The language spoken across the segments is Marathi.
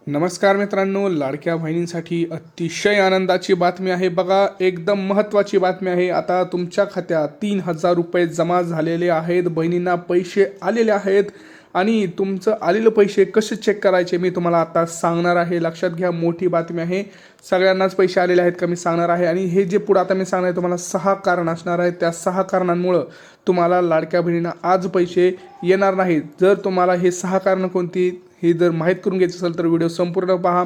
नमस्कार मित्रांनो, लाडक्या बहिणींसाठी अतिशय आनंदाची बातमी आहे बघा. एकदम महत्त्वाची बातमी आहे. आता तुमच्या खात्यात 3,000 रुपये जमा झालेले आहेत. बहिणींना पैसे आलेले आहेत आणि तुमचं आलेले पैसे कसे चेक करायचे मी तुम्हाला आता सांगणार आहे. लक्षात घ्या, मोठी बातमी आहे. सगळ्यांनाच पैसे आलेले आहेत का मी सांगणार आहे. आणि हे जे पुढे आता मी सांगणार आहे तुम्हाला 6 कारण असणार आहेत. त्या 6 कारणांमुळं तुम्हाला लाडक्या बहिणींना आज पैसे येणार नाहीत. जर तुम्हाला हे 6 कारणं कोणती हे जर माहीत करून घ्यायचं असेल तर व्हिडिओ संपूर्ण पहा.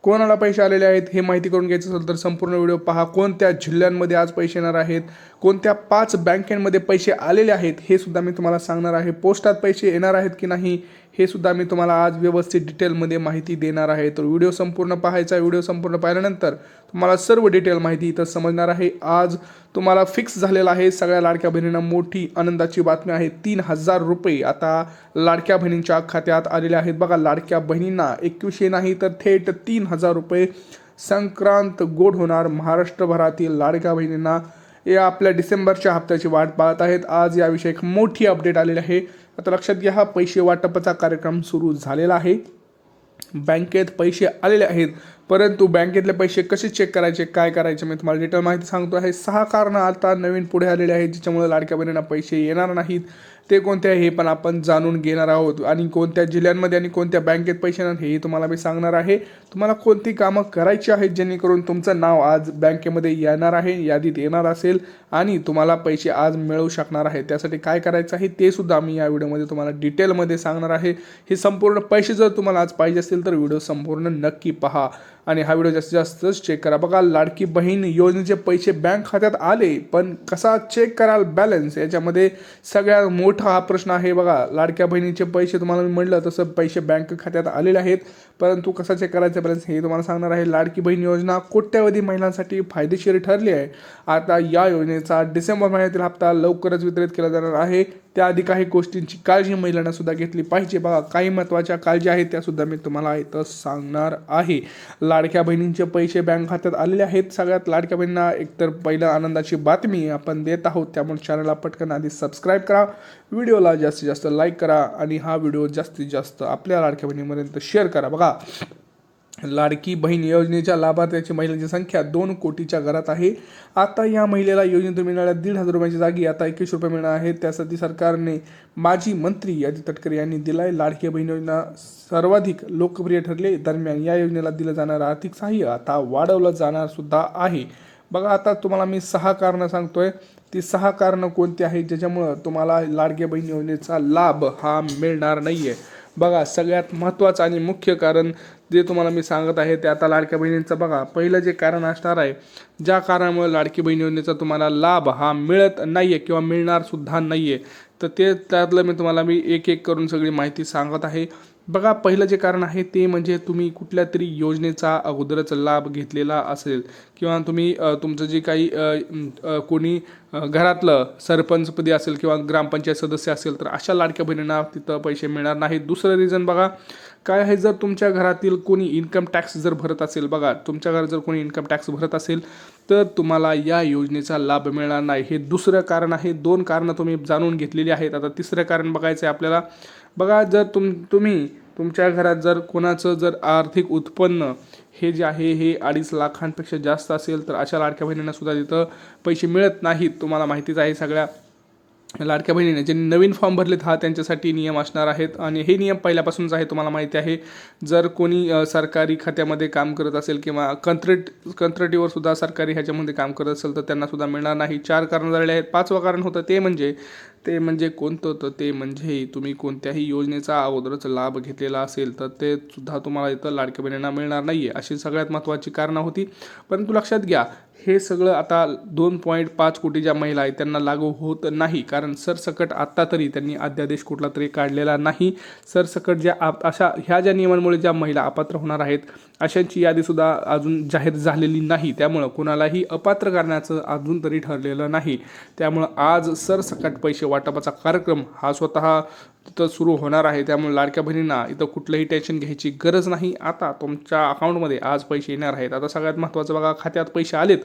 कोणाला पैसे आलेले आहेत हे माहिती करून घ्यायचं असेल तर संपूर्ण व्हिडिओ पहा. कोणत्या जिल्ह्यांमध्ये आज पैसे येणार आहेत, कोणत्या 5 बँकांमध्ये पैसे आलेले आहेत हे सुद्धा मी तुम्हाला सांगणार आहे. पोस्टात पैसे येणार आहेत की नाही हे सुद्धा मी तुम्हाला आज व्यवस्थित डिटेलमध्ये माहिती देणार आहे. तर व्हिडिओ संपूर्ण पाहायचा. व्हिडिओ संपूर्ण पाहिल्यानंतर तुम्हाला सर्व डिटेल माहिती इथं समजणार आहे. आज तुम्हाला फिक्स झालेला आहे. सगळ्या लाडक्या बहिणींना मोठी आनंदाची बातमी आहे. 3,000 रुपये आता लाडक्या बहिणींच्या खात्यात आलेले आहेत बघा. लाडक्या बहिणींना 2100 नाही तर थेट 3,000 रुपये. संक्रांत गोड होणार. महाराष्ट्रभरातील लाडक्या बहिणींना या आपल्या डिसेंबरच्या हप्त्याची वाट पाहत आहेत. आज याविषयी एक मोठी अपडेट आलेली आहे. आता लक्षात घ्या, हा पैसे वाटपाचा कार्यक्रम सुरू झालेला आहे. बँकेत पैसे आलेले आहेत, परंतु बँकेतले पैसे कसे चेक करायचे, काय करायचे मी तुम्हाला डिटेल माहिती सांगतो आहे. 6 कारणं आता नवीन पुढे आलेले आहेत ज्याच्यामुळे लाडक्या बहिणींना पैसे येणार नाहीत. ते कोणते आहे हे पण आपण जाणून घेणार आहोत. आणि कोणत्या जिल्ह्यांमध्ये आणि कोणत्या बँकेत पैसे येणार हेही तुम्हाला मी सांगणार आहे. तुम्हाला कोणती कामं करायची आहेत जेणेकरून तुमचं नाव आज बँकेमध्ये येणार आहे, यादीत येणार असेल आणि तुम्हाला पैसे आज मिळू शकणार आहे. त्यासाठी काय करायचं आहे ते सुद्धा मी या व्हिडिओमध्ये तुम्हाला डिटेलमध्ये सांगणार आहे. हे संपूर्ण पैसे जर तुम्हाला आज पाहिजे असतील तर व्हिडिओ संपूर्ण नक्की पहा आणि हा व्हिडिओ जास्तीत जास्त चेक करा. बघा, लाडकी बहीण योजनेचे पैसे बँक खात्यात आले, पण कसा चेक कराल बॅलन्स, याच्यामध्ये सगळ्यात मोठा हा प्रश्न आहे बघा. लाडक्या बहिणीचे पैसे तुम्हाला मी म्हटलं तसं पैसे बँक खात्यात आलेले आहेत, परंतु कसा चेक करायचा बॅलन्स हे तुम्हाला सांगणार आहे. लाडकी बहीण योजना कोट्यावधी महिलांसाठी फायदेशीर ठरली आहे. आता या योजनेचा डिसेंबर महिन्यातील हप्ता लवकरच वितरित केला जाणार आहे. त्याआधी काही गोष्टींची काळजी महिलांना सुद्धा घेतली पाहिजे बघा. काही महत्त्वाच्या काळजी आहेत त्या सुद्धा मी तुम्हाला इथं सांगणार आहे. लाडक्या बहिणींचे पैसे बँक खात्यात आलेले आहेत. सगळ्यात लाडक्या बहिणींना एकतर पहिलं आनंदाची बातमी आपण देत आहोत, त्यामुळे चॅनलला पटकन आधी सबस्क्राईब करा, व्हिडिओला जास्तीत जास्त लाईक करा आणि हा व्हिडिओ जास्तीत जास्त आपल्या लाडक्या बहिणीपर्यंत शेअर करा. बघा, लाडकी बहीण योजनेच्या लाभार्थ्याची महिलांची संख्या 2 कोटीच्या घरात आहे. आता या महिलेला योजनेतून मिळणाऱ्या 1,500 रुपयाची जागी आता 21 रुपये मिळणार आहेत. त्यासाठी सरकारने माजी मंत्री अजित तटकरे यांनी दिलाय. लाडकी बहीण योजना सर्वाधिक लोकप्रिय ठरली. दरम्यान या योजनेला दिलं जाणारं आर्थिक सहाय्य आता वाढवलं जाणार सुद्धा आहे. बघा, आता तुम्हाला मी 6 कारणं सांगतोय. ती 6 कारणं कोणती आहेत ज्याच्यामुळं तुम्हाला लाडकी बहीण योजनेचा लाभ हा मिळणार नाही आहे. बघा, सगळ्यात महत्त्वाचं आणि मुख्य कारण जे तुम्हाला मी सांगत आहे ते आता लाडक्या बहिणींचं बघा. पहिलं जे कारण असणार आहे, ज्या कारणामुळे लाडकी बहीण योजनेचा तुम्हाला लाभ हा मिळत नाही आहे किंवा मिळणार सुद्धा नाही आहे, तर ते त्यातलं मी एक एक करून सगळी माहिती सांगत आहे. बघा, पहिलं जे कारण आहे ते म्हणजे तुम्ही कुठल्या तरी योजनेचा अगोदरच लाभ घेतलेला असेल किंवा तुम्ही तुमचं जे काही कोणी घरातलं सरपंचपदी असेल किंवा ग्रामपंचायत सदस्य असेल तर अशा लाडक्या बहिणींना तिथं पैसे मिळणार नाहीत. दुसरं रिझन बघा काय आहे, जर तुमच्या घरातील कोणी इन्कम टॅक्स जर भरत असेल, बघा तुमच्या घरात जर कोणी इन्कम टॅक्स भरत असेल तर तुम्हाला या योजनेचा लाभ मिळणार नाही. हे दुसरं कारण आहे. 2 कारणं तुम्ही जाणून घेतलेली आहेत. आता तिसरं कारण बघायचं आहे आपल्याला. बघा, जर तुम्ही तुमच्या घरात जर कोणाचं जर आर्थिक उत्पन्न हे जे आहे हे 2.5 लाखांपेक्षा जास्त असेल तर अशा लाडक्या बहिणींना सुद्धा तिथं पैसे मिळत नाहीत. तुम्हाला माहितीच आहे. सगळ्या लाडक्या बहिणीने जे नवीन फॉर्म भरलेत हा त्यांच्यासाठी नियम असणार आहेत आणि हे नियम पहिल्यापासूनच आहे, तुम्हाला माहिती आहे. जर कोणी सरकारी खात्यामध्ये काम करत असेल किंवा कंत्राटीवर सुद्धा सरकारी ह्याच्यामध्ये काम करत असेल तर त्यांना सुद्धा मिळणार नाही. 4 कारण झालेले आहेत. 5वं कारण होतं ते म्हणजे कोणतं होतं, ते म्हणजे तुम्ही कोणत्याही योजनेचा अगोदरच लाभ घेतलेला असेल तर ते सुद्धा तुम्हाला इथं लाडक्या बहिणींना मिळणार नाही आहे. अशी सगळ्यात महत्त्वाची कारणं होती. परंतु लक्षात घ्या, हे सगळं आता 2.5 कोटी ज्या महिला आहेत त्यांना लागू होत नाही, कारण सरसकट आत्ता तरी त्यांनी अध्यादेश कुठला तरी काढलेला नाही. सरसकट ह्या ज्या नियमांमुळे ज्या महिला अपात्र होणार आहेत अशांची यादीसुद्धा अजून जाहीर झालेली नाही. त्यामुळं कुणालाही अपात्र करण्याचं अजून तरी ठरलेलं नाही. त्यामुळं आज सरसकट पैसे वाटपाचा कार्यक्रम हा स्वतः तिथं सुरू होणार आहे. त्यामुळे लाडक्या बहिणींना इथं कुठलंही टेन्शन घ्यायची गरज नाही. आता तुमच्या अकाउंटमध्ये आज पैसे येणार आहेत. आता सगळ्यात महत्त्वाचं बघा, खात्यात पैसे आलेत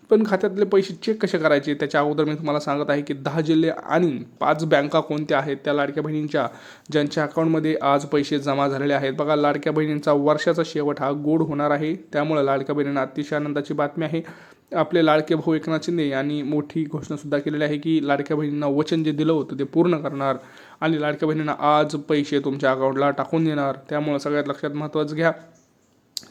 पण खात्यातले पैसे चेक कसे करायचे त्याच्या अगोदर मी तुम्हाला सांगत आहे की 10 जिल्हे आणि 5 बँका कोणत्या आहेत त्या लाडक्या बहिणींच्या, ज्यांच्या अकाउंटमध्ये आज पैसे जमा झालेले आहेत. बघा, लाडक्या बहिणींचा वर्षाचा शेवट हा गोड होणार आहे, त्यामुळे लाडक्या बहिणींना अतिशय आनंदाची बातमी आहे. आपले लाडके भाऊ एकनाथ शिंदे यांनी मोठी घोषणासुद्धा केलेली आहे की लाडक्या बहिणींना वचन जे दिलं होतं ते पूर्ण करणार आणि लाडक्या बहिणींना आज पैसे तुमच्या अकाउंटला टाकून देणार. त्यामुळे सगळ्यात लक्षात महत्त्वाचं घ्या.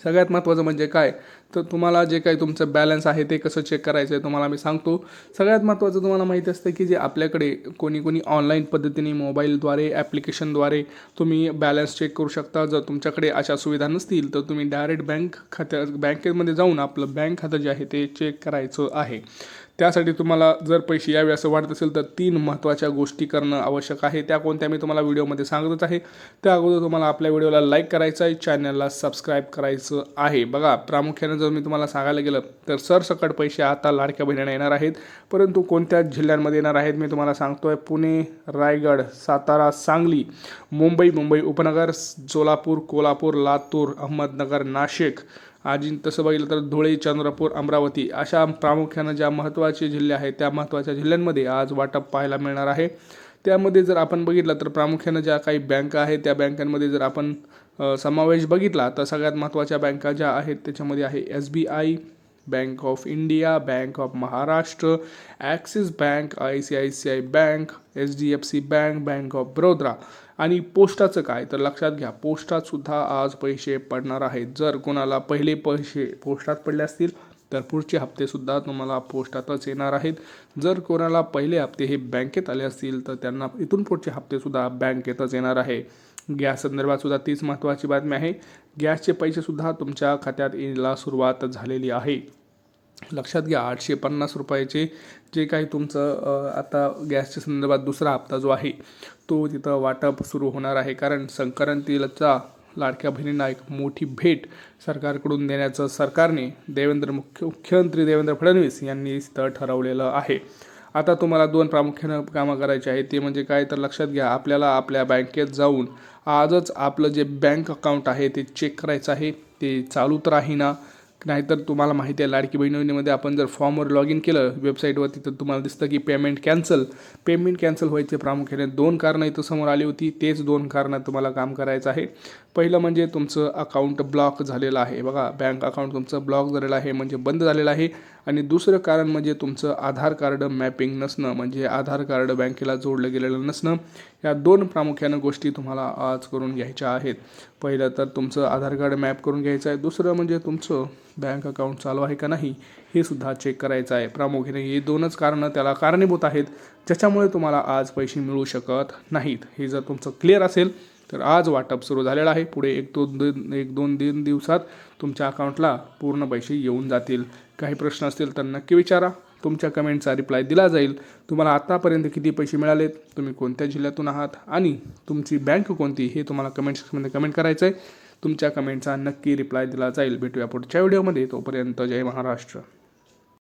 सगळ्यात महत्त्वाचं म्हणजे काय तर तुम्हाला जे काही तुमचं बॅलन्स आहे ते कसं चेक करायचं आहे तुम्हाला मी सांगतो. सगळ्यात महत्त्वाचं तुम्हाला माहिती असतं की जे आपल्याकडे कोणी ऑनलाईन पद्धतीने मोबाईलद्वारे ॲप्लिकेशनद्वारे तुम्ही बॅलन्स चेक करू शकता. जर तुमच्याकडे अशा सुविधा नसतील तर तुम्ही डायरेक्ट बँकेमध्ये जाऊन आपलं बँक खातं जे आहे ते चेक करायचं आहे. त्यासाठी तुम्हाला जर पैसे यावे असं वाटत असेल तर 3 महत्त्वाच्या गोष्टी करणं आवश्यक आहे. त्या कोणत्या मी तुम्हाला व्हिडिओमध्ये सांगतच आहे. त्या अगोदर तुम्हाला आपल्या व्हिडिओला लाईक करायचं आहे, चॅनलला सबस्क्राईब करायचं आहे. बघा, प्रामुख्याने जर मी तुम्हाला सांगायला गेलं तर सरसकट पैसे आता लाडक्या बहिणींना येणार आहेत, परंतु कोणत्या जिल्ह्यांमध्ये येणार आहेत मी तुम्हाला सांगतो आहे. पुणे, रायगड, सातारा, सांगली, मुंबई उपनगर, सोलापूर, कोल्हापूर, लातूर, अहमदनगर, नाशिक, अजून तसं बघितलं तर धुळे, चंद्रपूर, अमरावती अशा प्रामुख्यानं ज्या महत्त्वाचे जिल्हे आहेत त्या महत्त्वाच्या जिल्ह्यांमध्ये आज वाटप पाहायला मिळणार आहे. त्यामध्ये जर आपण बघितलं तर प्रामुख्यानं ज्या काही बँका आहेत त्या बँकांमध्ये जर आपण समावेश बघितला तर सगळ्यात महत्त्वाच्या बँका ज्या आहेत त्याच्यामध्ये आहे SBI, bank of India, bank of Maharashtra, axis bank, ICICI bank, HDFC bank, bank of Baroda. आणि पोस्टाचं काय तर लक्षात घ्या, पोस्टातसुद्धा आज पैसे पडणार आहेत. जर कोणाला पहिले पैसे पोस्टात पडले असतील तर पुढचे हप्तेसुद्धा तुम्हाला पोस्टातच येणार आहेत. जर कोणाला पहिले हप्ते हे बँकेत आले असतील तर त्यांना इथून पुढचे हप्तेसुद्धा बँकेतच येणार आहे. गॅस संदर्भातसुद्धा तीच महत्त्वाची बातमी आहे. गॅसचे पैसेसुद्धा तुमच्या खात्यात यायला सुरुवात झालेली आहे. लक्षात घ्या, 850 रुपयाचे जे काही तुमचं आता गॅसच्या संदर्भात दुसरा हप्ता जो आहे तो तिथं वाटप सुरू होणार आहे. कारण संक्रांतीचा लाडक्या बहिणींना एक मोठी भेट सरकारकडून देण्याचं सरकारने मुख्यमंत्री देवेंद्र फडणवीस यांनी तिथं ठरवलेलं आहे. आता तुम्हाला 2 प्रामुख्यानं कामं करायची आहेत. ते म्हणजे काय तर लक्षात घ्या, आपल्याला आपल्या बँकेत जाऊन आजच आपलं जे बँक अकाउंट आहे ते चेक करायचं आहे, ते चालू तर आहे ना. नाहीतर तुम्हाला माहिती आहे लाडकी बहीण योजनेमध्ये आपण जर फॉर्मवर लॉग इन केलं वेबसाईटवरती तर तुम्हाला दिसतं की पेमेंट कॅन्सल व्हायचे प्रामुख्याने 2 कारणं इथं समोर आली होती. तेच 2 कारणं तुम्हाला काम करायचं आहे. पहिलं म्हणजे तुमचं अकाउंट ब्लॉक झालेलं आहे. बघा, बँक अकाउंट तुमचं ब्लॉक झालेलं आहे म्हणजे बंद झालेलं आहे. आणि दुसरं कारण म्हणजे तुमचं आधार कार्ड मॅपिंग नसणं, म्हणजे आधार कार्ड बँकेला जोडलं गेलेलं नसणं. या 2 प्रामुख्यानं गोष्टी तुम्हाला आज करून घ्यायच्या आहेत. पहिलं तर तुमचं आधार कार्ड मॅप करून घ्यायचं आहे. दुसरं म्हणजे तुमचं बँक अकाउंट चालू आहे का नाही हे सुद्धा चेक करायचं आहे. प्रामुख्याने हे 2च कारणं त्याला कारणीभूत आहेत ज्याच्यामुळे तुम्हाला आज पैसे मिळू शकत नाहीत. हे जर तुमचं क्लिअर असेल तर आज वाटप सुरू झालेलं आहे. पुढे 1-2 दिवसात तुमच्या अकाउंटला पूर्ण पैसे येऊन जातील. काही प्रश्न असतील तर नक्की विचारा, तुमच्या कमेंटचा रिप्लाय दिला जाईल. तुम्हाला आतापर्यंत किती पैसे मिळालेत, तुम्ही कोणत्या जिल्ह्यातून आहात आणि तुमची बँक कोणती हे तुम्हाला कमेंट सेक्शनमध्ये कमेंट करायचं आहे. तुमच्या कमेंटचा नक्की रिप्लाय दिला जाईल. भेटूया पुढच्या व्हिडिओमध्ये. तोपर्यंत जय महाराष्ट्र.